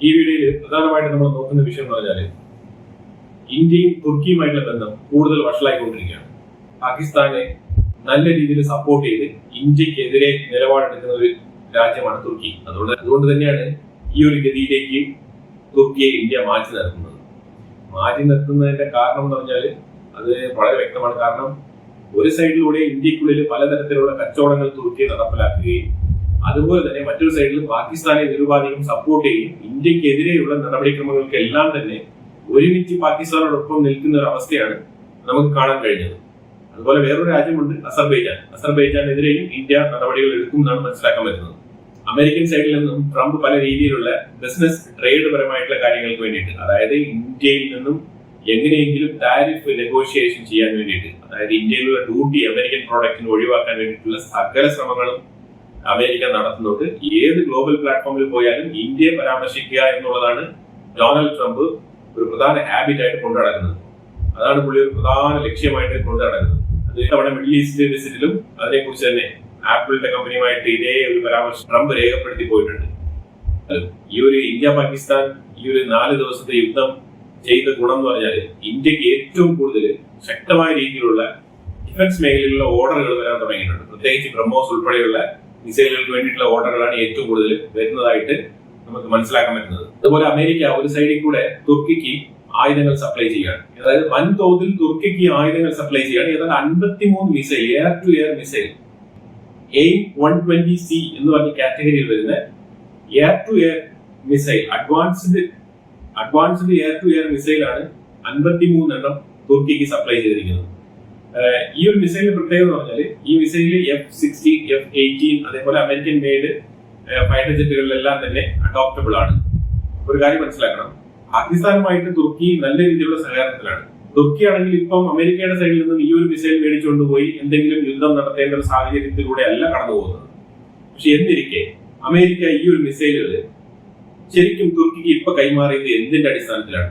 ഈ വീഡിയോയിൽ പ്രധാനമായിട്ട് നമ്മൾ നോക്കുന്ന വിഷയം എന്ന് പറഞ്ഞാൽ ഇന്ത്യയും തുർക്കിയുമായിട്ടുള്ള ബന്ധം കൂടുതൽ വഷളായിക്കൊണ്ടിരിക്കുകയാണ്. പാകിസ്ഥാനെ നല്ല രീതിയിൽ സപ്പോർട്ട് ചെയ്ത് ഇന്ത്യക്കെതിരെ നിലപാടെടുക്കുന്ന ഒരു രാജ്യമാണ് തുർക്കി. അതുകൊണ്ട് തന്നെയാണ് ഈ ഒരു ഗതിയിലേക്ക് തുർക്കിയെ ഇന്ത്യ മാറ്റി നിർത്തുന്നതിന്റെ കാരണം എന്ന് പറഞ്ഞാൽ അത് വളരെ വ്യക്തമാണ്. കാരണം ഒരു സൈഡിലൂടെ ഇന്ത്യക്കുള്ളിൽ പലതരത്തിലുള്ള കച്ചവടങ്ങൾ തുർക്കി നടപ്പിലാക്കുകയും അതുപോലെ തന്നെ മറ്റൊരു സൈഡിൽ പാകിസ്ഥാനെ നിരുപാധികം സപ്പോർട്ട് ചെയ്യും ഇന്ത്യക്കെതിരെയുള്ള നടപടിക്രമങ്ങൾക്കെല്ലാം തന്നെ ഒരുമിച്ച് പാകിസ്ഥാനോടൊപ്പം നിൽക്കുന്ന ഒരു അവസ്ഥയാണ് നമുക്ക് കാണാൻ കഴിഞ്ഞത്. അതുപോലെ വേറൊരു രാജ്യമുണ്ട്, അസർബൈജാനെതിരെയും ഇന്ത്യ നടപടികൾ എടുക്കും എന്നാണ് മനസ്സിലാക്കാൻ പറ്റുന്നത്. അമേരിക്കൻ സൈഡിൽ നിന്നും ട്രംപ് പല രീതിയിലുള്ള ബിസിനസ് ട്രേഡ് പരമായിട്ടുള്ള കാര്യങ്ങൾക്ക് വേണ്ടിയിട്ട്, അതായത് ഇന്ത്യയിൽ നിന്നും എങ്ങനെയെങ്കിലും താരിഫ് നെഗോഷിയേഷൻ ചെയ്യാൻ വേണ്ടിയിട്ട്, അതായത് ഇന്ത്യയിലുള്ള ഡ്യൂട്ടി അമേരിക്കൻ പ്രോഡക്റ്റിന് ഒഴിവാക്കാൻ വേണ്ടിയിട്ടുള്ള സകല ശ്രമങ്ങളും അമേരിക്ക നടത്തുന്നുണ്ട്. ഏത് ഗ്ലോബൽ പ്ലാറ്റ്ഫോമിൽ പോയാലും ഇന്ത്യയെ പരാമർശിക്കുക എന്നുള്ളതാണ് ഡൊണാൾഡ് ട്രംപ് ഒരു പ്രധാന ഹാബിറ്റ് ആയിട്ട് കൊണ്ടു നടക്കുന്നത്. അതാണ് പുള്ളി ഒരു പ്രധാന ലക്ഷ്യമായിട്ട് കൊണ്ടു നടക്കുന്നത്. അത് തവണ മിഡിൽ ഈസ്റ്റ് വിസിറ്റിലും അതിനെക്കുറിച്ച് തന്നെ ആപ്പിളിന്റെ കമ്പനിയുമായിട്ട് ഇതേ ഒരു പരാമർശം ട്രംപ് രേഖപ്പെടുത്തി പോയിട്ടുണ്ട്. ഈ ഒരു ഇന്ത്യ പാകിസ്ഥാൻ ഈ ഒരു 4 ദിവസത്തെ യുദ്ധം ചെയ്ത ഗുണം എന്ന് പറഞ്ഞാൽ ഇന്ത്യക്ക് ഏറ്റവും കൂടുതൽ ശക്തമായ രീതിയിലുള്ള ഡിഫൻസ് മേഖലയിലുള്ള ഓർഡറുകൾ വരാൻ തുടങ്ങിയിട്ടുണ്ട്. പ്രത്യേകിച്ച് ബ്രഹ്മോസ് ഉൾപ്പെടെയുള്ള മിസൈലുകൾക്ക് വേണ്ടിയിട്ടുള്ള ഓർഡറുകളാണ് ഏറ്റവും കൂടുതൽ വരുന്നതായിട്ട് നമുക്ക് മനസ്സിലാക്കാൻ പറ്റുന്നത്. അതുപോലെ അമേരിക്ക ഒരു സൈഡിൽ കൂടെ തുർക്കിക്ക് ആയുധങ്ങൾ സപ്ലൈ ചെയ്യാണ്. അതായത് വൻതോതിൽ തുർക്കിക്ക് ആയുധങ്ങൾ സപ്ലൈ ചെയ്യാണ്. ഏതാണ്ട് 53 missile, air to air missile, AIM 120C എന്ന് പറഞ്ഞ കാറ്റഗറിയിൽ വരുന്ന air to air missile, advanced air to air മിസൈലാണ് 53 എണ്ണം തുർക്കിക്ക് സപ്ലൈ ചെയ്തിരിക്കുന്നത്. ഈ ഒരു മിസൈലിന്റെ പ്രത്യേകത എന്ന് പറഞ്ഞാൽ ഈ മിസൈലിൽ F-16, F-18 അതേപോലെ അമേരിക്കൻ മെയ്ഡ് ഫൈറ്റർ ജെറ്റുകളിലെല്ലാം തന്നെ അഡോപ്റ്റബിൾ ആണ്. ഒരു കാര്യം മനസ്സിലാക്കണം, പാകിസ്ഥാനുമായിട്ട് തുർക്കി നല്ല രീതിയിലുള്ള സഹകരണത്തിലാണ്. തുർക്കി ആണെങ്കിൽ ഇപ്പം അമേരിക്കയുടെ സൈഡിൽ നിന്നും ഈ ഒരു മിസൈൽ മേടിച്ചുകൊണ്ടുപോയി എന്തെങ്കിലും യുദ്ധം നടത്തേണ്ട ഒരു സാഹചര്യത്തിലൂടെ അല്ല കടന്നു പോകുന്നത്. പക്ഷെ എന്നിരിക്കെ അമേരിക്ക ഈ ഒരു മിസൈലുകൾ ശരിക്കും തുർക്കിക്ക് ഇപ്പൊ കൈമാറിയത് എന്തിന്റെ അടിസ്ഥാനത്തിലാണ്?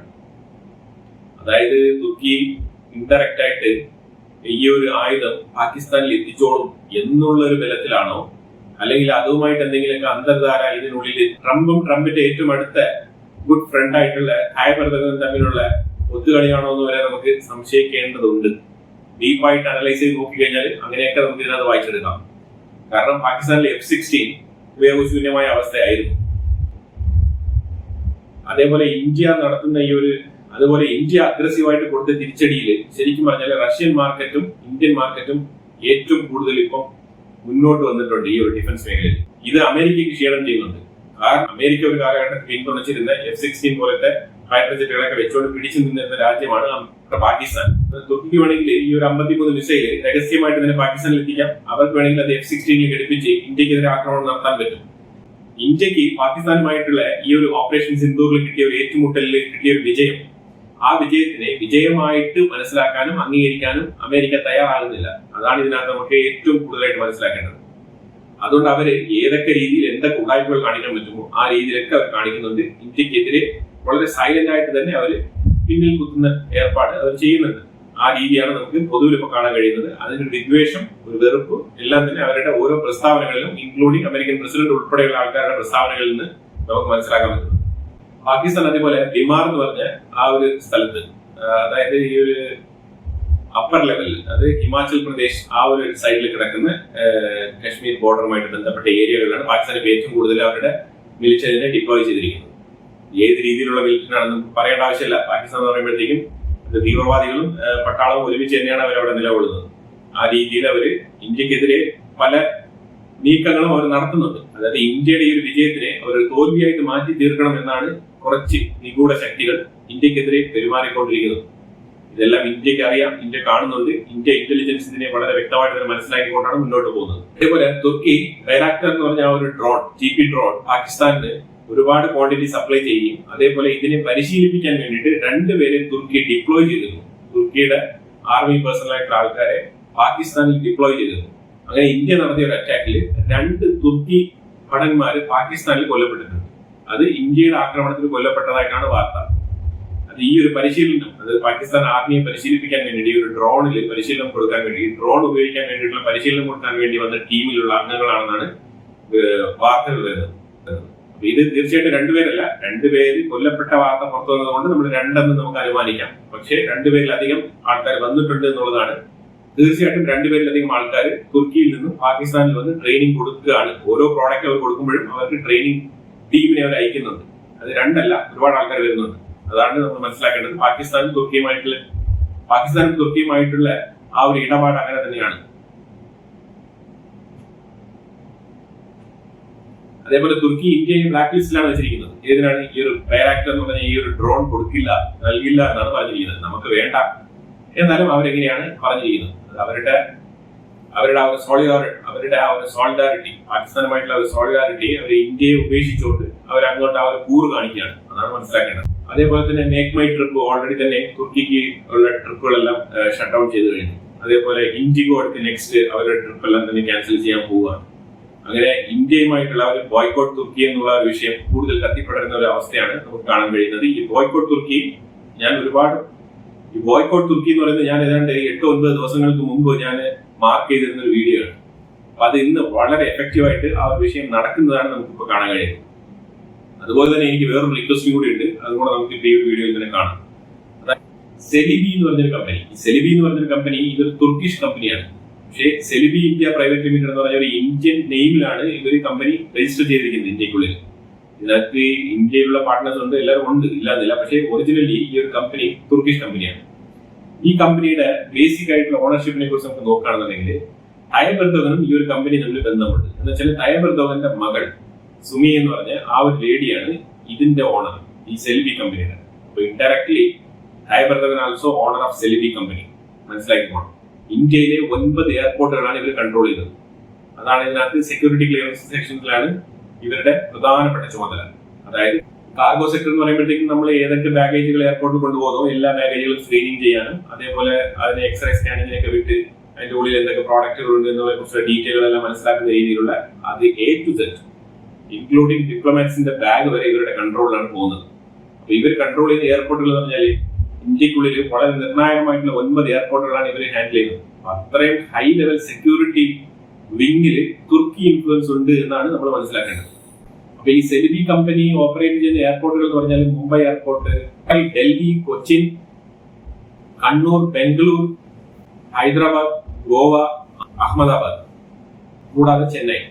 അതായത് തുർക്കി ഇൻഡയറക്റ്റ് ആയിട്ട് ഈ ഒരു ആയുധം പാകിസ്ഥാനിൽ എത്തിച്ചോളും എന്നുള്ള ഒരു ബലത്തിലാണോ, അല്ലെങ്കിൽ അതുമായിട്ട് എന്തെങ്കിലുമൊക്കെ അന്തർധാര ഇതിനുള്ളിൽ ട്രംപിന്റെ ഏറ്റവും അടുത്ത ഗുഡ് ഫ്രണ്ട് ആയിട്ടുള്ള ഹായബർദനും തമ്മിലുള്ള ഒത്തുകളിയാണോ എന്ന് വരെ നമുക്ക് സംശയിക്കേണ്ടതുണ്ട്. ഡീപ്പായിട്ട് അനലൈസ് ചെയ്ത് നോക്കിക്കഴിഞ്ഞാൽ അങ്ങനെയൊക്കെ നമുക്ക് ഇതിനകത്ത് വായിച്ചെടുക്കാം. കാരണം പാകിസ്ഥാനിലെ F-16 ഉപയോഗശൂന്യമായ അവസ്ഥയായിരുന്നു. അതേപോലെ ഇന്ത്യ നടത്തുന്ന അതുപോലെ ഇന്ത്യ അഗ്രസീവായിട്ട് കൊടുത്ത തിരിച്ചടിയിൽ ശരിക്കും പറഞ്ഞാൽ റഷ്യൻ മാർക്കറ്റും ഇന്ത്യൻ മാർക്കറ്റും ഏറ്റവും കൂടുതൽ ഇപ്പം മുന്നോട്ട് വന്നിട്ടുണ്ട് ഈ ഒരു ഡിഫൻസ് മേഖലയിൽ. ഇത് അമേരിക്കയ്ക്ക് ക്ഷീണം ചെയ്യുന്നുണ്ട്. കാരണം അമേരിക്ക ഒരു കാലഘട്ടത്തിൽ പിന്തുണച്ചിരുന്ന F-16 പോലത്തെ ഫൈറ്റർ ജെറ്റുകളൊക്കെ വെച്ചുകൊണ്ട് പിടിച്ചു നിന്നിരുന്ന രാജ്യമാണ് പാകിസ്ഥാൻ. തുർക്കിക്ക് വേണമെങ്കിൽ ഈ ഒരു 53 മിസൈൽ രഹസ്യമായിട്ട് തന്നെ പാകിസ്ഥാനിൽ എത്തിക്കാം. അവർക്ക് വേണമെങ്കിൽ അത് F-16 ഘടിപ്പിച്ച് ഇന്ത്യക്കെതിരെ ആക്രമണം നടത്താൻ പറ്റും. ഇന്ത്യക്ക് പാകിസ്ഥാനുമായിട്ടുള്ള ഈ ഒരു ഓപ്പറേഷൻ സിന്ദൂറിൽ കിട്ടിയ ഒരു ഏറ്റുമുട്ടലിൽ കിട്ടിയ ഒരു വിജയം, ആ വിജയത്തിനെ വിജയമായിട്ട് മനസ്സിലാക്കാനും അംഗീകരിക്കാനും അമേരിക്ക തയ്യാറാകുന്നില്ല. അതാണ് ഇതിനകത്ത് നമുക്ക് ഏറ്റവും കൂടുതലായിട്ട് മനസ്സിലാക്കേണ്ടത്. അതുകൊണ്ട് അവര് ഏതൊക്കെ രീതിയിൽ എന്തൊക്കെ ഉടായ്പകൾ കാണിക്കാൻ പറ്റുമോ ആ രീതിയിലൊക്കെ അവർ കാണിക്കുന്നുണ്ട്. ഇന്ത്യക്കെതിരെ വളരെ സൈലന്റ് ആയിട്ട് തന്നെ അവര് പിന്നിൽ കുത്തുന്ന ഏർപ്പാട് അവർ ചെയ്യുന്നുണ്ട്. ആ രീതിയാണ് നമുക്ക് പൊതുവിൽ ഇപ്പൊ കാണാൻ കഴിയുന്നത്. അതിനൊരു വിദ്വേഷം, ഒരു വെറുപ്പ് എല്ലാം തന്നെ അവരുടെ ഓരോ പ്രസ്താവനകളിലും, ഇൻക്ലൂഡിംഗ് അമേരിക്കൻ പ്രസിഡന്റ് ഉൾപ്പെടെയുള്ള ആൾക്കാരുടെ പ്രസ്താവനകളിൽ നിന്ന് നമുക്ക് മനസ്സിലാക്കാൻ പറ്റുന്നത്. പാകിസ്ഥാൻ അതേപോലെ ബിമാർ എന്ന് പറഞ്ഞ ആ ഒരു സ്ഥലത്ത്, അതായത് ഈ ഒരു അപ്പർ ലെവലിൽ, അത് ഹിമാചൽ പ്രദേശ് ആ ഒരു സൈഡിൽ കിടക്കുന്ന കശ്മീർ ബോർഡറുമായിട്ട് ബന്ധപ്പെട്ട ഏരിയകളിലാണ് പാകിസ്ഥാൻ ഏറ്റവും കൂടുതൽ അവരുടെ മിലിറ്ററിനെ ഡിപ്ലോയ് ചെയ്തിരിക്കുന്നത്. ഏത് രീതിയിലുള്ള മിലിറ്ററി ആണെന്ന് പറയേണ്ട ആവശ്യമില്ല. പാകിസ്ഥാൻ എന്ന് പറയുമ്പോഴത്തേക്കും തീവ്രവാദികളും പട്ടാളവും ഒരുമിച്ച് തന്നെയാണ് അവരവിടെ നിലകൊള്ളുന്നത്. ആ രീതിയിൽ അവർ ഇന്ത്യക്കെതിരെ പല നീക്കങ്ങളും അവർ നടത്തുന്നുണ്ട്. അതായത് ഇന്ത്യയുടെ ഈ ഒരു വിജയത്തിനെ അവർ തോൽവിയായിട്ട് മാറ്റി തീർക്കണം എന്നാണ് കുറച്ച് നിഗൂഢ ശക്തികൾ ഇന്ത്യക്കെതിരെ പെരുമാറിക്കൊണ്ടിരിക്കുന്നത്. ഇതെല്ലാം ഇന്ത്യക്ക് അറിയാം, ഇന്ത്യ കാണുന്നുണ്ട്. ഇന്ത്യ ഇന്റലിജൻസ് ഇതിനെ വളരെ വ്യക്തമായിട്ട് തന്നെ മനസ്സിലാക്കിക്കൊണ്ടാണ് മുന്നോട്ട് പോകുന്നത്. അതേപോലെ തുർക്കി ബൈറാക്ടർ എന്ന് പറഞ്ഞ ആ ഒരു ഡ്രോൺ, GP ഡ്രോൺ പാകിസ്ഥാനിന് ഒരുപാട് ക്വാണ്ടിറ്റി സപ്ലൈ ചെയ്യും. അതേപോലെ ഇതിനെ പരിശീലിപ്പിക്കാൻ വേണ്ടിയിട്ട് 2 പേരെ തുർക്കി ഡിപ്ലോയ് ചെയ്തിരുന്നു. തുർക്കിയുടെ ആർമി പേഴ്സണൽ ആയിട്ടുള്ള ആൾക്കാരെ പാകിസ്ഥാനിൽ ഡിപ്ലോയ് ചെയ്തിരുന്നു. അങ്ങനെ ഇന്ത്യ നടത്തിയ ഒരു അറ്റാക്കിൽ 2 തുർക്കി ഭടന്മാര് പാകിസ്ഥാനിൽ കൊല്ലപ്പെട്ടിട്ടുണ്ട്. അത് ഇന്ത്യയുടെ ആക്രമണത്തിൽ കൊല്ലപ്പെട്ടതായിട്ടാണ് വാർത്ത. അത് ഈ ഒരു പരിശീലനം, അത് പാകിസ്ഥാൻ ആർമിയെ പരിശീലിപ്പിക്കാൻ വേണ്ടി ഈ ഒരു ഡ്രോണിൽ പരിശീലനം കൊടുക്കാൻ വേണ്ടി, ഡ്രോൺ ഉപയോഗിക്കാൻ വേണ്ടിയിട്ടുള്ള പരിശീലനം കൊടുക്കാൻ വേണ്ടി വന്ന ടീമിലുള്ള അംഗങ്ങളാണെന്നാണ് വാർത്തകൾ വരുന്നത്. ഇത് തീർച്ചയായിട്ടും രണ്ടുപേരല്ല, രണ്ടുപേര് കൊല്ലപ്പെട്ട വാർത്ത പുറത്തു വന്നതുകൊണ്ട് നമ്മൾ രണ്ടെന്ന് നമുക്ക് അനുമാനിക്കാം. പക്ഷേ രണ്ടുപേരിലധികം ആൾക്കാർ വന്നിട്ടുണ്ട് എന്നുള്ളതാണ്. തീർച്ചയായിട്ടും രണ്ടുപേരിലധികം ആൾക്കാർ തുർക്കിയിൽ നിന്നും പാകിസ്ഥാനിൽ വന്ന് ട്രെയിനിങ് കൊടുക്കുകയാണ്. ഓരോ പ്രോഡക്റ്റ് അവർ കൊടുക്കുമ്പോഴും അവർക്ക് ട്രെയിനിങ് ടീമിനെ അവർ അയക്കുന്നുണ്ട്. അത് രണ്ടല്ല, ഒരുപാട് ആൾക്കാർ വരുന്നുണ്ട്. അതാണ് നമ്മൾ മനസ്സിലാക്കേണ്ടത്. പാകിസ്ഥാനും തുർക്കിയുമായിട്ടുള്ള ആ ഒരു ഇടപാട് അങ്ങനെ തന്നെയാണ്. അതേപോലെ തുർക്കി ഇന്ത്യയെ ബ്ലാക്ക് ലിസ്റ്റിലാണ് വെച്ചിരിക്കുന്നത്. ഏതിനാണ്? ഈ ഒരു ബൈറാക്ടർ എന്ന് പറഞ്ഞ ഈ ഒരു ഡ്രോൺ നൽകില്ല എന്നാണ് പറഞ്ഞിരിക്കുന്നത്. നമുക്ക് വേണ്ട എന്നാലും അവരെങ്ങനെയാണ് പറഞ്ഞിരിക്കുന്നത്. അവരുടെ ആ ഒരു സോളിഡാരിറ്റി, പാകിസ്ഥാനുമായിട്ടുള്ള ഒരു സോളിഡാരിറ്റി അവർ ഇന്ത്യയെ ഉപേക്ഷിച്ചുകൊണ്ട് അങ്ങോട്ട് ആ ഒരു കൂറ് കാണിക്കുകയാണ്. അതാണ് മനസ്സിലാക്കേണ്ടത്. അതേപോലെ തന്നെ മേക്ക് മൈ ട്രിപ്പ് ഓൾറെഡി തന്നെ തുർക്കിക്ക് ഉള്ള ട്രിപ്പുകളെല്ലാം ഷട്ട് ഡൗൺ ചെയ്ത് കഴിഞ്ഞു. അതേപോലെ ഇൻഡിഗോ അടുത്ത് നെക്സ്റ്റ് അവരുടെ ട്രിപ്പ് എല്ലാം തന്നെ ക്യാൻസൽ ചെയ്യാൻ പോവുകയാണ്. അങ്ങനെ ഇന്ത്യയുമായിട്ടുള്ള ഒരു ബോയ്ക്കോട്ട് തുർക്കി എന്നുള്ള ഒരു വിഷയം കൂടുതൽ കത്തിപ്പടരുന്ന ഒരു അവസ്ഥയാണ് നമുക്ക് കാണാൻ കഴിയുന്നത്. ഈ ബോയ്ക്കോട്ട് തുർക്കി എന്ന് പറയുന്നത് ഞാൻ ഏതാണ്ട് 8-9 ദിവസങ്ങൾക്ക് മുമ്പ് ഞാൻ മാർക്ക് ചെയ്തിരുന്ന ഒരു വീഡിയോ ആണ്. അപ്പൊ അത് ഇന്ന് വളരെ എഫക്റ്റീവായിട്ട് ആ ഒരു വിഷയം നടക്കുന്നതാണ് നമുക്കിപ്പോൾ കാണാൻ കഴിയുന്നത്. അതുപോലെ തന്നെ എനിക്ക് വേറൊരു റിക്വസ്റ്റും കൂടി ഉണ്ട്, അതുകൂടെ നമുക്ക് ഈ ഒരു വീഡിയോയിൽ തന്നെ കാണാം. അതായത് സെലിബി എന്ന് പറഞ്ഞൊരു കമ്പനി ഇതൊരു തുർക്കിഷ് കമ്പനിയാണ്. പക്ഷേ സെലിബി ഇന്ത്യ പ്രൈവറ്റ് ലിമിറ്റഡ് എന്ന് പറഞ്ഞ ഒരു ഇന്ത്യൻ നെയിമിലാണ് ഇവർ കമ്പനി രജിസ്റ്റർ ചെയ്തിരിക്കുന്നത് ഇന്ത്യക്കുള്ളിൽ. ഇതിനകത്ത് ഇന്ത്യയിലുള്ള പാർട്ട്നേഴ്സ് ഉണ്ട്, എല്ലാവരും ഉണ്ട്, ഇല്ലാന്നില്ല. പക്ഷേ ഒറിജിനലി ഈ ഒരു കമ്പനി തുർക്കിഷ് കമ്പനിയാണ്. ഈ കമ്പനിയുടെ ബേസിക് ആയിട്ടുള്ള ഓണർഷിപ്പിനെ കുറിച്ച് നമുക്ക് നോക്കുകയാണെന്നുണ്ടെങ്കിൽ തയ്യബ് എർദോഗനും ഈ ഒരു കമ്പനി തമ്മിൽ ബന്ധമുണ്ട്. എന്ന് വെച്ചാൽ തയ്യബ് എർദോഗന്റെ മകൾ സുമി എന്ന് പറഞ്ഞ ആ ഒരു ലേഡിയാണ് ഇതിന്റെ ഓണർ, ഈ സെലിബി കമ്പനിയുടെ. അപ്പൊ indirectly Tayyip Erdogan also owner of Celebi company. മനസ്സിലാക്കി പോകണം. ഇന്ത്യയിലെ 9 എയർപോർട്ടുകളാണ് ഇവർ കൺട്രോൾ ചെയ്തത്. അതാണ് ഇതിനകത്ത് സെക്യൂരിറ്റി ക്ലിയറൻസ് സെക്ഷൻസിലാണ് ഇവരുടെ പ്രധാനപ്പെട്ട ചുമതല. അതായത് കാർഗോ സെക്ടർ എന്ന് പറയുമ്പോഴത്തേക്കും നമ്മൾ ഏതൊക്കെ ബാഗേജുകൾ എയർപോർട്ടിൽ കൊണ്ടുപോകുന്നോ എല്ലാ ബാഗേജുകളും സ്ക്രീനിങ് ചെയ്യാനും അതേപോലെ അതിനെ എക്സ്റേ സ്കാനിങ്ങിനൊക്കെ വിട്ട് അതിന്റെ ഉള്ളിൽ എന്തൊക്കെ പ്രോഡക്റ്റുകൾ ഉണ്ട് എന്നതിനെ കുറിച്ചുള്ള ഡീറ്റെയിലുകളെല്ലാം മനസ്സിലാക്കുന്ന രീതിയിലുള്ള അത് A to Z ഇൻക്ലൂഡിംഗ് ഡിപ്ലോമാറ്റ്സിന്റെ ബാഗ് വരെ ഇവരുടെ കൺട്രോളിലാണ് പോകുന്നത്. അപ്പൊ ഇവർ കൺട്രോൾ ചെയ്യുന്ന എയർപോർട്ടുകൾ എന്ന് പറഞ്ഞാൽ ഇന്ത്യക്കുള്ളിൽ വളരെ നിർണായകമായിട്ടുള്ള 9 എയർപോർട്ടുകളാണ് ഇവർ ഹാൻഡിൽ ചെയ്യുന്നത്. അത്രയും ഹൈ ലെവൽ സെക്യൂരിറ്റി വിങ്ങിൽ തുർക്കി ഇൻഫ്ലുവൻസ് ഉണ്ട് എന്നാണ് നമ്മൾ മനസ്സിലാക്കേണ്ടത്. അപ്പൊ ഈ സെലിബി കമ്പനി ഓപ്പറേറ്റ് ചെയ്യുന്ന എയർപോർട്ടുകൾ എന്ന് പറഞ്ഞാൽ മുംബൈ എയർപോർട്ട്, ഡൽഹി, കൊച്ചിൻ, കണ്ണൂർ, ബാംഗ്ലൂർ, ഹൈദരാബാദ്, ഗോവ, അഹമ്മദാബാദ്, കൂടാതെ ചെന്നൈ.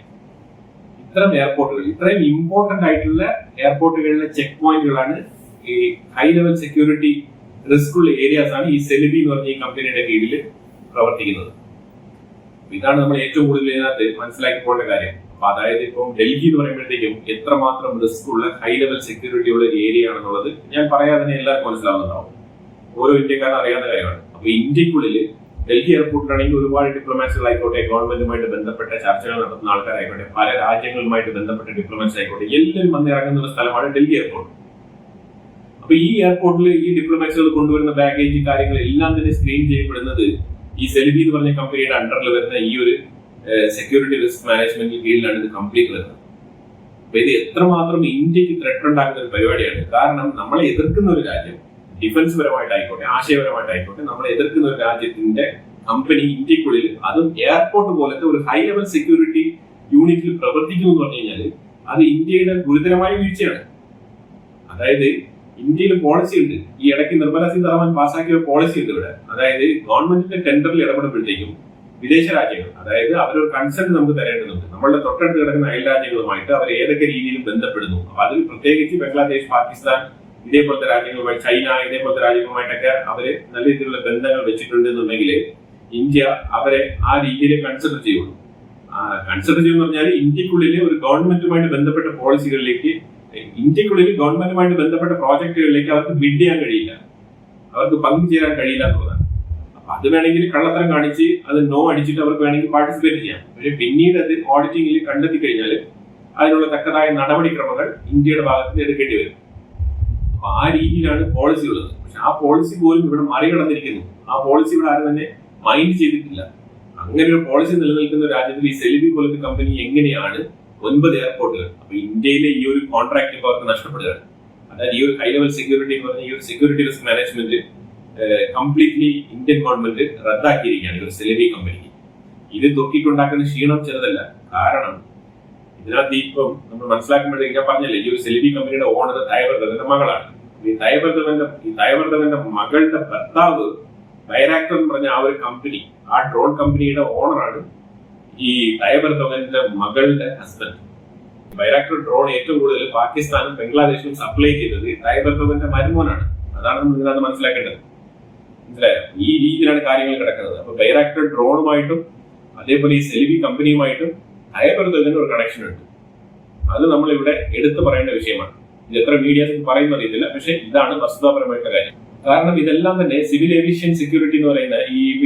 ഇത്തരം എയർപോർട്ടുകൾ, ഇത്രയും ഇമ്പോർട്ടന്റ് ആയിട്ടുള്ള എയർപോർട്ടുകളിലെ ചെക്ക് പോയിന്റുകളാണ് ഈ ഹൈ ലെവൽ സെക്യൂരിറ്റി റിസ്ക് ഉള്ള ഏരിയാസ് ആണ് ഈ സെലിബി എന്ന് പറഞ്ഞ ഈ കമ്പനിയുടെ കീഴിൽ പ്രവർത്തിക്കുന്നത്. ഇതാണ് നമ്മൾ ഏറ്റവും കൂടുതൽ ഇതിനകത്ത് മനസ്സിലാക്കി പോകേണ്ട കാര്യം. അപ്പൊ അതായത് ഇപ്പം ഡൽഹി എന്ന് പറയുമ്പോഴത്തേക്കും എത്രമാത്രം റിസ്ക് ഉള്ള ഹൈ ലെവൽ സെക്യൂരിറ്റി ഉള്ള ഒരു ഏരിയ ആണെന്നുള്ളത് ഞാൻ പറയാതെ തന്നെ എല്ലാവർക്കും മനസ്സിലാവുന്നതാവും. ഓരോ ഇന്ത്യക്കാരും അറിയാവുന്ന കാര്യമാണ്. അപ്പൊ ഇന്ത്യക്കുള്ളിൽ ഡൽഹി എയർപോർട്ടിലാണെങ്കിൽ ഒരുപാട് ഡിപ്ലോമാറ്റ്സുകൾ ആയിക്കോട്ടെ, ഗവൺമെന്റുമായിട്ട് ബന്ധപ്പെട്ട ചർച്ചകൾ നടത്തുന്ന ആൾക്കാരായിക്കോട്ടെ, പല രാജ്യങ്ങളുമായിട്ട് ബന്ധപ്പെട്ട ഡിപ്ലോമാറ്റ്സ് ആയിക്കോട്ടെ, എല്ലാവരും വന്ന് ഇറങ്ങുന്ന ഒരു സ്ഥലമാണ് ഡൽഹി എയർപോർട്ട്. അപ്പൊ ഈ എയർപോർട്ടിൽ ഈ ഡിപ്ലോമാറ്റ്സുകൾ കൊണ്ടുവരുന്ന ബാഗേജ് കാര്യങ്ങൾ എല്ലാം തന്നെ സ്ക്രീൻ ചെയ്യപ്പെടുന്നത് ഈ സെലിബി എന്ന് പറഞ്ഞ കമ്പനിയുടെ അണ്ടറിൽ വരുന്ന ഈ ഒരു സെക്യൂരിറ്റി റിസ്ക് മാനേജ്മെന്റിന് കീഴിലാണ് ഇത് കംപ്ലീറ്റ് വരുന്നത്. അപ്പൊ ഇത് എത്രമാത്രം ഇന്ത്യക്ക് ത്രെട്ട് ഉണ്ടാക്കുന്ന ഒരു പരിപാടിയാണ്. കാരണം നമ്മളെ എതിർക്കുന്ന ഒരു രാജ്യം, ഡിഫൻസ് പരമായിട്ടായിക്കോട്ടെ, ആശയപരമായിട്ടായിക്കോട്ടെ, നമ്മളെ എതിർക്കുന്ന ഒരു രാജ്യത്തിന്റെ കമ്പനി ഇന്ത്യക്കുള്ളിൽ അതും എയർപോർട്ട് പോലത്തെ ഒരു ഹൈ ലെവൽ സെക്യൂരിറ്റി യൂണിറ്റിൽ പ്രവർത്തിക്കുന്നു എന്ന് പറഞ്ഞു കഴിഞ്ഞാൽ അത് ഇന്ത്യയുടെ ഗുരുതരമായ വീഴ്ചയാണ്. അതായത് ഇന്ത്യയിൽ പോളിസി ഉണ്ട്. ഈ ഇടയ്ക്ക് നിർമ്മല സീതാരാമൻ പാസ്സാക്കിയ പോളിസി ഉണ്ട് ഇവിടെ. അതായത് ഗവൺമെന്റിന്റെ ടെൻഡറിൽ ഇടപെടുമ്പോഴത്തേക്കും വിദേശ രാജ്യങ്ങൾ, അതായത് അവരൊരു കൺസെന്റ് നമുക്ക് തരേണ്ടതുണ്ട്. നമ്മളുടെ തൊട്ടടുത്ത് കിടക്കുന്ന അയൽ രാജ്യങ്ങളുമായിട്ട് അവർ ഏതൊക്കെ രീതിയിൽ ബന്ധപ്പെടുന്നു. അപ്പൊ അതിൽ പ്രത്യേകിച്ച് ബംഗ്ലാദേശ്, പാകിസ്ഥാൻ, ഇതേപോലത്തെ രാജ്യങ്ങളുമായി, ചൈന, ഇതേപോലത്തെ രാജ്യങ്ങളുമായിട്ടൊക്കെ അവര് നല്ല രീതിയിലുള്ള ബന്ധങ്ങൾ വെച്ചിട്ടുണ്ട് എന്നുണ്ടെങ്കിൽ ഇന്ത്യ അവരെ ആ രീതിയിൽ കൺസിഡർ ചെയ്യുള്ളൂ. കൺസിഡർ ചെയ്യുമെന്ന് പറഞ്ഞാൽ ഇന്ത്യക്കുള്ളിലെ ഒരു ഗവൺമെന്റുമായിട്ട് ബന്ധപ്പെട്ട പോളിസികളിലേക്ക്, ഇന്ത്യക്കുള്ളിൽ ഗവൺമെന്റുമായിട്ട് ബന്ധപ്പെട്ട പ്രോജക്റ്റുകളിലേക്ക് അവർക്ക് ബിഡ് ചെയ്യാൻ കഴിയില്ല, അവർക്ക് പങ്കുചേരാൻ കഴിയില്ല എന്നുള്ളതാണ്. അപ്പൊ അത് വേണമെങ്കിൽ കള്ളത്തരം കാണിച്ച് അത് നോ അടിച്ചിട്ട് അവർക്ക് വേണമെങ്കിൽ പാർട്ടിസിപ്പേറ്റ് ചെയ്യാം. പക്ഷെ പിന്നീട് അത് ഓഡിറ്റിംഗിൽ കണ്ടെത്തി കഴിഞ്ഞാൽ അതിനുള്ള തക്കതായ നടപടിക്രമങ്ങൾ ഇന്ത്യയുടെ ഭാഗത്ത് നിന്ന് എടുക്കേണ്ടി വരും. അപ്പൊ ആ രീതിയിലാണ് പോളിസി ഉള്ളത്. പക്ഷെ ആ പോളിസി പോലും ഇവിടെ മറികടന്നിരിക്കുന്നു. ആ പോളിസി ഇവിടെ ആരും തന്നെ മൈൻഡ് ചെയ്തിട്ടില്ല. അങ്ങനെ ഒരു പോളിസി നിലനിൽക്കുന്ന രാജ്യത്തിൽ ഈ സെലിബി പോലത്തെ കമ്പനി എങ്ങനെയാണ് 9 എയർപോർട്ടുകൾ, അപ്പൊ ഇന്ത്യയിലെ ഈ ഒരു കോൺട്രാക്ട് ഇപ്പോൾ അവർക്ക് നഷ്ടപ്പെടുകയാണ്. അതായത് ഈ ഒരു ഹൈ ലെവൽ സെക്യൂരിറ്റി എന്ന് പറഞ്ഞ ഈ ഒരു security risk management completely Indian government റദ്ദാക്കിയിരിക്കുകയാണ് ഈ ഒരു സെലിബി കമ്പനിക്ക്. ഇത് തുർക്കിക്കുണ്ടാക്കുന്ന ക്ഷീണം ചെറുതല്ല. കാരണം ഇതിനകത്ത് ഇപ്പം നമ്മൾ മനസ്സിലാക്കുമ്പോഴേക്ക് ഞാൻ പറഞ്ഞില്ലേ, ഈ ഒരു സെലിബി കമ്പനിയുടെ ഓണർ തൈവർദ്ധവന്റെ മകളാണ്. ഈ തൈവർദ്ധവന്റെ മകളുടെ ഭർത്താവ് ബൈറാക്ടർ എന്ന് പറഞ്ഞ ആ ഒരു കമ്പനി, ആ ഡ്രോൺ കമ്പനിയുടെ ഓണറാണ് ഈ തൈവർദ്ധവന്റെ മകളുടെ ഹസ്ബൻഡ്. ബൈറാക്ടർ ഡ്രോൺ ഏറ്റവും കൂടുതൽ പാകിസ്ഥാനും ബംഗ്ലാദേശിലും സപ്ലൈ ചെയ്തത് തൈവർദ്ധവന്റെ മരുമോനാണ്. അതാണ് നമ്മൾ ഇതിനകത്ത് മനസ്സിലാക്കേണ്ടത്. മനസ്സിലായോ? ഈ രീതിയിലാണ് കാര്യങ്ങൾ കിടക്കുന്നത്. അപ്പൊ ബൈറാക്ടർ ഡ്രോണുമായിട്ടും അതേപോലെ ഈ സെലിബി കമ്പനിയുമായിട്ടും തൈവർദ്ധവന് ഒരു കണക്ഷൻ ഉണ്ട്. അത് നമ്മൾ ഇവിടെ എടുത്തു പറയേണ്ട വിഷയമാണ്. ഇത് എത്ര മീഡിയാസ് പറയുന്ന അറിയത്തില്ല, പക്ഷെ ഇതാണ് വസ്തുതാപരമായിട്ടുള്ള കാര്യം. കാരണം ഇതെല്ലാം തന്നെ സിവിൽ ഏവിയേഷൻ സെക്യൂരിറ്റി എന്ന് പറയുന്ന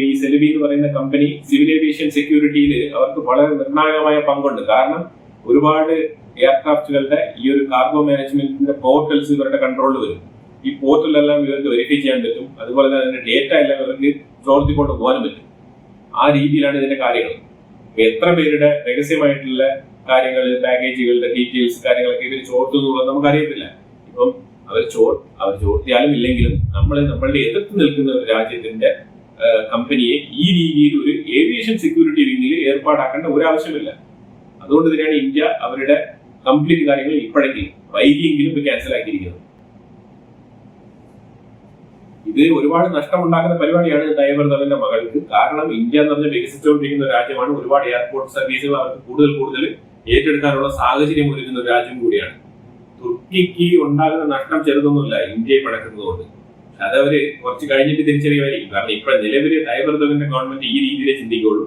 ഈ സെലിബി എന്ന് പറയുന്ന കമ്പനി സിവിൽ ഏവിയേഷൻ സെക്യൂരിറ്റിയിൽ അവർക്ക് വളരെ നിർണായകമായ പങ്കുണ്ട്. കാരണം ഒരുപാട് എയർക്രാഫ്റ്റുകളുടെ ഈ ഒരു കാർഗോ മാനേജ്മെന്റിന്റെ പോർട്ടൽസ് ഇവരുടെ കൺട്രോളിൽ വരും. ഈ പോർട്ടലെല്ലാം ഇവർക്ക് വെരിഫൈ ചെയ്യാൻ പറ്റും. അതുപോലെ തന്നെ അതിന്റെ ഡേറ്റ എല്ലാം ഇവർക്ക് ചോർത്തിക്കൊണ്ട് പോകാനും പറ്റും. ആ രീതിയിലാണ് ഇതിന്റെ കാര്യങ്ങൾ. എത്ര പേരുടെ രഹസ്യമായിട്ടുള്ള കാര്യങ്ങൾ, ബാഗേജുകളുടെ ഡീറ്റെയിൽസ് കാര്യങ്ങളൊക്കെ ഇവർ ചോർത്തു എന്നുള്ളത് നമുക്കറിയത്തില്ല. ഇപ്പം അവർ ചോർത്തിയാലും ഇല്ലെങ്കിലും നമ്മളുടെ എതിർത്ത് നിൽക്കുന്ന ഒരു രാജ്യത്തിന്റെ കമ്പനിയെ ഈ രീതിയിൽ ഒരു ഏവിയേഷൻ സെക്യൂരിറ്റി വിങ്ങിൽ ഏർപ്പാടാക്കേണ്ട ഒരാവശ്യമില്ല. അതുകൊണ്ട് തന്നെയാണ് ഇന്ത്യ അവരുടെ കംപ്ലീറ്റ് കാര്യങ്ങൾ ഇപ്പോഴെങ്കിലും വൈകിയെങ്കിലും ക്യാൻസൽ ആക്കിയിരിക്കുന്നത്. ഇത് ഒരുപാട് നഷ്ടമുണ്ടാക്കുന്ന പരിപാടിയാണ് തൈവർദ്ധവന്റെ മകൾക്ക്. കാരണം ഇന്ത്യ എന്ന് പറഞ്ഞാൽ വികസിച്ചുകൊണ്ടിരിക്കുന്ന ഒരു രാജ്യമാണ്. ഒരുപാട് എയർപോർട്ട് സർവീസുകൾ അവർക്ക് കൂടുതൽ ഏറ്റെടുക്കാനുള്ള സാഹചര്യം ഒരുക്കുന്ന ഒരു രാജ്യം കൂടിയാണ്. തുർക്കിക്ക് ഉണ്ടാകുന്ന നഷ്ടം ചെറുതൊന്നുമില്ല ഇന്ത്യയെ പിണക്കുന്നതുകൊണ്ട്. അതവര് കുറച്ച് കഴിഞ്ഞിട്ട് തിരിച്ചറിയുമായിരിക്കും. കാരണം ഇപ്പൊ നിലവിലെ തൈവർദ്ധവന്റെ ഗവൺമെന്റ് ഈ രീതിയിലേ ചിന്തിക്കുള്ളൂ.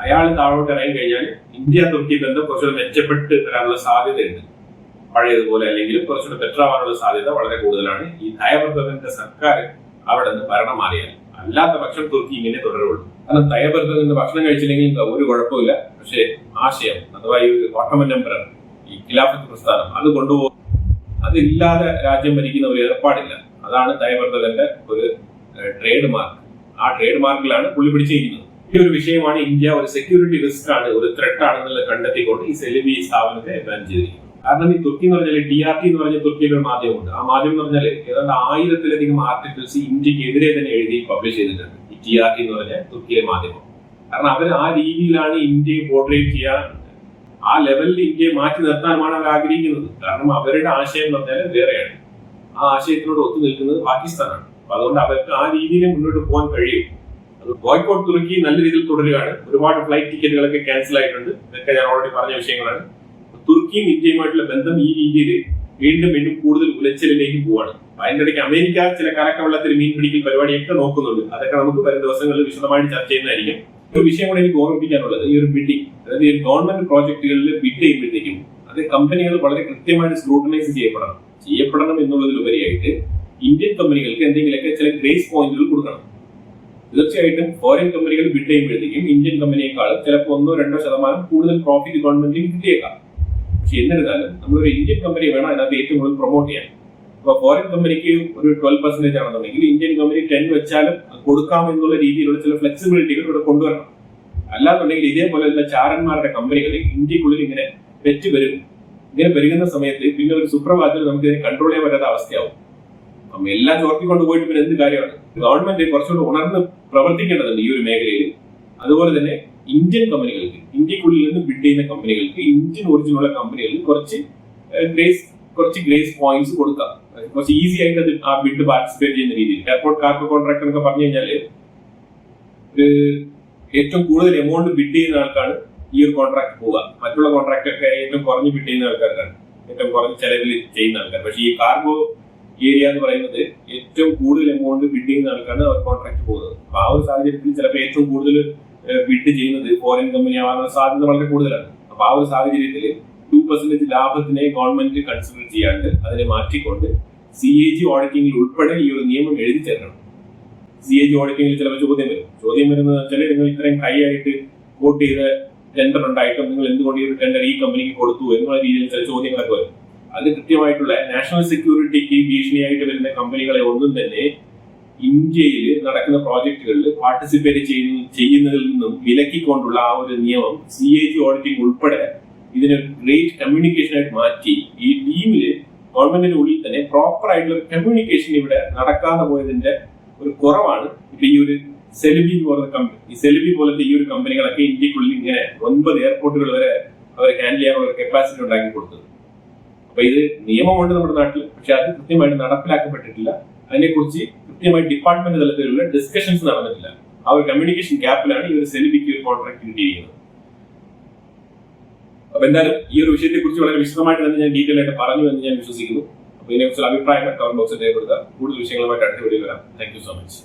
അയാൾ താഴോട്ട് ഇറങ്ങി കഴിഞ്ഞാൽ ഇന്ത്യ തുർക്കി ബന്ധം കുറച്ചുകൂടെ മെച്ചപ്പെട്ട് വരാനുള്ള സാധ്യതയുണ്ട്. പഴയതുപോലെ അല്ലെങ്കിൽ കുറച്ചുകൂടെ ബെറ്റർ ആവാനുള്ള സാധ്യത വളരെ കൂടുതലാണ്. ഈ തൈവർദ്ധവന്റെ സർക്കാർ അവിടെ നിന്ന് ഭരണം മാറിയാൽ. അല്ലാത്ത പക്ഷം തുർക്കി ഇങ്ങനെ തുടരുള്ളൂ. കാരണം തൈവർദ്ധവന്റെ ഭക്ഷണം കഴിച്ചില്ലെങ്കിൽ ഒരു കുഴപ്പമില്ല. പക്ഷെ ആശയം അഥവാ ഈ ഒരു ഓട്ടോമൻ എംപറർ, ഈ ഖിലാഫത്ത് പ്രസ്ഥാനം അത് കൊണ്ടുപോകും. അതില്ലാതെ രാജ്യം ഭരിക്കുന്ന ഒരു ഏർപ്പാടില്ല. അതാണ് തൈവർദ്ധവന്റെ ഒരു ട്രേഡ് മാർക്ക്. ആ ട്രേഡ് മാർക്കിലാണ് പുള്ളി പിടിച്ചിരിക്കുന്നത്. ഈ ഒരു വിഷയമാണ് ഇന്ത്യ ഒരു സെക്യൂരിറ്റി റിസ്ക് ആണ്, ഒരു ത്രെട്ട് ആണെന്നുള്ളത് കണ്ടെത്തിക്കൊണ്ട് ഈ സെലിബി സ്ഥാപനത്തെ ബാൻ ചെയ്തിരിക്കുന്നു. കാരണം ഈ തുർക്കി എന്ന് പറഞ്ഞാൽ DRT എന്ന് പറഞ്ഞ തുർക്കിയിലെ ഒരു മാധ്യമമുണ്ട്. ആ മാധ്യമം എന്ന് പറഞ്ഞാൽ ഏതാണ്ട് 1000-ലധികം ആർട്ടിക്കിൾസ് ഇന്ത്യക്കെതിരെ തന്നെ എഴുതി പബ്ലിഷ് ചെയ്തിട്ടുണ്ട്. ഈ TRT എന്ന് പറഞ്ഞ തുർക്കിയിലെ മാധ്യമം. കാരണം അവർ ആ രീതിയിലാണ് ഇന്ത്യയെ പോർട്രേറ്റ് ചെയ്യാൻ, ആ ലെവലിൽ ഇന്ത്യയെ മാറ്റി നിർത്താനുമാണ് അവർ ആഗ്രഹിക്കുന്നത്. കാരണം അവരുടെ ആശയം എന്ന് പറഞ്ഞാൽ വേറെയാണ്. ആ ആശയത്തിനോട് ഒത്തു നിൽക്കുന്നത് പാകിസ്ഥാനാണ്. അപ്പൊ അതുകൊണ്ട് അവർക്ക് ആ രീതിയിൽ മുന്നോട്ട് പോകാൻ കഴിയും. അത് ബോയ്ക്കോട്ട് തുർക്കി നല്ല രീതിയിൽ തുടരുകയാണ്. ഒരുപാട് ഫ്ലൈറ്റ് ടിക്കറ്റുകളൊക്കെ ക്യാൻസൽ ആയിട്ടുണ്ട്. ഇതൊക്കെ ഞാൻ ഓൾറെഡി പറഞ്ഞ വിഷയങ്ങളാണ്. തുർക്കിയും ഇന്ത്യയുമായിട്ടുള്ള ബന്ധം ഈ രീതിയിൽ വീണ്ടും കൂടുതൽ ഉലച്ചിലേക്ക് പോവാണ്. അതിന്റെ ഇടയ്ക്ക് അമേരിക്ക ചില കലക്കവെള്ളത്തിൽ മീൻ പിടിക്കൽ പരിപാടിയൊക്കെ നോക്കുന്നുണ്ട്. അതൊക്കെ നമുക്ക് വരും ദിവസങ്ങളിൽ വിശദമായിട്ട് ചർച്ച ചെയ്യുന്നതായിരിക്കും. ഒരു വിഷയം കൂടെ എനിക്ക് ഓർമ്മിപ്പിക്കാനുള്ളത് ഈ ഒരു ബിഡിങ്, അതായത് ഈ ഗവൺമെന്റ് പ്രോജക്ടുകളിൽ ബിഡ് ചെയ്യുമ്പോഴത്തേക്കും അത് കമ്പനികൾ വളരെ കൃത്യമായിട്ട് സ്ക്രൂട്ടനൈസ് ചെയ്യപ്പെടണം എന്നുള്ളതിലുപരിയായിട്ട് ഇന്ത്യൻ കമ്പനികൾക്ക് എന്തെങ്കിലുമൊക്കെ ചില ഗ്രേസ് പോയിന്റുകൾ കൊടുക്കണം. തീർച്ചയായിട്ടും ഫോറിൻ കമ്പനികൾ ബിഡ് ചെയ്യുമ്പോഴത്തേക്കും ഇന്ത്യൻ കമ്പനിയെക്കാളും ചിലപ്പോൾ 1-2% കൂടുതൽ പ്രോഫിറ്റ് ഗവൺമെന്റിന് കിട്ടിയേക്കാം. പക്ഷെ എന്നിരുന്നാലും നമ്മളൊരു ഇന്ത്യൻ കമ്പനി വേണം അതിനകത്ത് ഏറ്റവും കൂടുതൽ പ്രൊമോട്ട് ചെയ്യാൻ. അപ്പൊ ഫോറിൻ കമ്പനിക്ക് ഒരു 12% ആണെന്നുണ്ടെങ്കിൽ ഇന്ത്യൻ കമ്പനി 10 വെച്ചാലും കൊടുക്കാം എന്നുള്ള രീതിയിലുള്ള ചില ഫ്ലെക്സിബിലിറ്റികൾ ഇവിടെ കൊണ്ടുവരണം. അല്ലാന്നുണ്ടെങ്കിൽ ഇതേപോലെയുള്ള ചാരന്മാരുടെ കമ്പനികൾ ഇന്ത്യക്കുള്ളിൽ ഇങ്ങനെ പെരുകും. ഇങ്ങനെ പെരുകുന്ന സമയത്ത് പിന്നെ ഒരു സുപ്രഭാതത്തിൽ നമുക്ക് ഇതിനെ കൺട്രോൾ ചെയ്യാൻ പറ്റാത്ത അവസ്ഥയാവും. അപ്പം എല്ലാം ചോർത്തിക്കൊണ്ട് പോയിട്ട് പിന്നെ എന്ത് കാര്യമാണ്? ഗവൺമെന്റ് കുറച്ചുകൂടി ഉണർന്ന് പ്രവർത്തിക്കേണ്ടതുണ്ട് ഈ ഒരു മേഖലയിൽ. അതുപോലെ തന്നെ ഇന്ത്യൻ കമ്പനികൾക്ക്, ഇന്ത്യക്കുള്ളിൽ നിന്ന് ബിഡ് ചെയ്യുന്ന കമ്പനികൾക്ക്, ഇന്ത്യൻ ഒറിജിനുള്ള കമ്പനികൾക്ക് കുറച്ച് ഗ്രേസ് പോയിന്റ്സ് കൊടുക്കാം. കുറച്ച് ഈസി ആയിട്ട് അത് ആ ബിഡ് പാർട്ടിസിപ്പേറ്റ് ചെയ്യുന്ന രീതിയിൽ. എയർപോർട്ട് കാർഗോ കോൺട്രാക്ട് എന്നൊക്കെ പറഞ്ഞു കഴിഞ്ഞാൽ ഏറ്റവും കൂടുതൽ എമൗണ്ട് ബിഡ് ചെയ്യുന്ന ആൾക്കാണ് ഈ ഒരു കോൺട്രാക്ട് പോവുക. മറ്റുള്ള കോൺട്രാക്ട് ഒക്കെ ഏറ്റവും കുറഞ്ഞ് ബിഡ് ചെയ്യുന്ന ആൾക്കാർക്കാണ്, ഏറ്റവും കുറഞ്ഞ ചെലവിൽ ചെയ്യുന്ന ആൾക്കാർ. പക്ഷേ ഈ കാർഗോ ഏരിയ എന്ന് പറയുന്നത് ഏറ്റവും കൂടുതൽ എമൗണ്ട് ബിഡ് ചെയ്യുന്ന ആൾക്കാണ് അവർ കോൺട്രാക്ട് പോകുന്നത്. അപ്പൊ ആ ഒരു സാഹചര്യത്തിൽ ചിലപ്പോൾ ഏറ്റവും കൂടുതൽ ബിഡ് ചെയ്യുന്നത് ഫോറിൻ കമ്പനി ആവാനുള്ള സാധ്യത വളരെ കൂടുതലാണ്. അപ്പൊ ആ ഒരു സാഹചര്യത്തിൽ 2% ലാഭത്തിനെ ഗവൺമെന്റ് കൺസിഡർ ചെയ്യാണ്ട് അതിനെ മാറ്റിക്കൊണ്ട് CAG ഓഡിറ്റിംഗിൽ ഉൾപ്പെടെ ഈ ഒരു നിയമം എഴുതി ചേർക്കണം. CAG ഓഡിറ്റിംഗിൽ ചിലപ്പോൾ ചോദ്യം വരുന്നത് വെച്ചാൽ നിങ്ങൾ ഇത്രയും ഹൈ ആയിട്ട് കോട്ട് ചെയ്ത ടെൻഡർ ഉണ്ടായിട്ടും നിങ്ങൾ എന്തുകൊണ്ട് ഈ ഒരു ടെൻഡർ ഈ കമ്പനിക്ക് കൊടുത്തു എന്നുള്ള രീതിയിൽ ചില ചോദ്യങ്ങളൊക്കെ വരും. അത് കൃത്യമായിട്ടുള്ള നാഷണൽ സെക്യൂരിറ്റിക്ക് ഭീഷണിയായിട്ട് വരുന്ന കമ്പനികളെ ഒന്നും തന്നെ ഇന്ത്യയിൽ നടക്കുന്ന പ്രോജക്റ്റുകളിൽ പാർട്ടിസിപ്പേറ്റ് ചെയ്യുന്നതിൽ നിന്നും വിലക്കിക്കൊണ്ടുള്ള ആ ഒരു നിയമം CAG ഓഡിറ്റിംഗ് ഉൾപ്പെടെ ഇതിനെ ഗ്രേറ്റ് കമ്മ്യൂണിക്കേഷൻ ആയിട്ട് മാറ്റി ഈ ടീമില് ഗവൺമെന്റിന്റെ ഉള്ളിൽ തന്നെ പ്രോപ്പർ ആയിട്ടുള്ള കമ്മ്യൂണിക്കേഷൻ ഇവിടെ നടക്കാതെ പോയതിന്റെ ഒരു കുറവാണ് ഇപ്പൊ ഈ ഒരു സെലിബി പോലത്തെ കമ്പനി. ഈ സെലിബി പോലത്തെ ഈ ഒരു കമ്പനികളൊക്കെ ഇന്ത്യക്കുള്ളിൽ ഇങ്ങനെ 9 എയർപോർട്ടുകൾ വരെ അവർ ഹാൻഡിൽ ചെയ്യാനുള്ള കപ്പാസിറ്റി ഉണ്ടാക്കി കൊടുത്തത്. അപ്പൊ ഇത് നിയമമുണ്ട് നമ്മുടെ നാട്ടിൽ, പക്ഷെ അത് കൃത്യമായിട്ട് നടപ്പിലാക്കപ്പെട്ടിട്ടില്ല. അതിനെക്കുറിച്ച് കൃത്യമായി ഡിപ്പാർട്ട്മെന്റ് തലത്തിലുള്ള ഡിസ്കഷൻസ് നടന്നിട്ടില്ല. ആ ഒരു കമ്മ്യൂണിക്കേഷൻ ഗ്യാപ്പിലാണ് ഈ ഒരു സെലിബിക്ക് ഒരു കോൺട്രാക്ട് കിട്ടിയിരിക്കുന്നത്. അപ്പൊ എന്തായാലും ഈ ഒരു വിഷയത്തെ കുറിച്ച് വളരെ വിശദമായിട്ട് തന്നെ ഞാൻ ഡീറ്റെയിൽ ആയിട്ട് പറഞ്ഞു എന്ന് ഞാൻ വിശ്വസിക്കുന്നു. അപ്പൊ ഇതിനെക്കുറിച്ചുള്ള അഭിപ്രായങ്ങൾ കമന്റ് ബോക്സിൽ രേഖപ്പെടുത്തുക. കൂടുതൽ വിഷയങ്ങളുമായിട്ട് അടുത്ത വീഡിയോയിൽ വരാം. Thank you so much.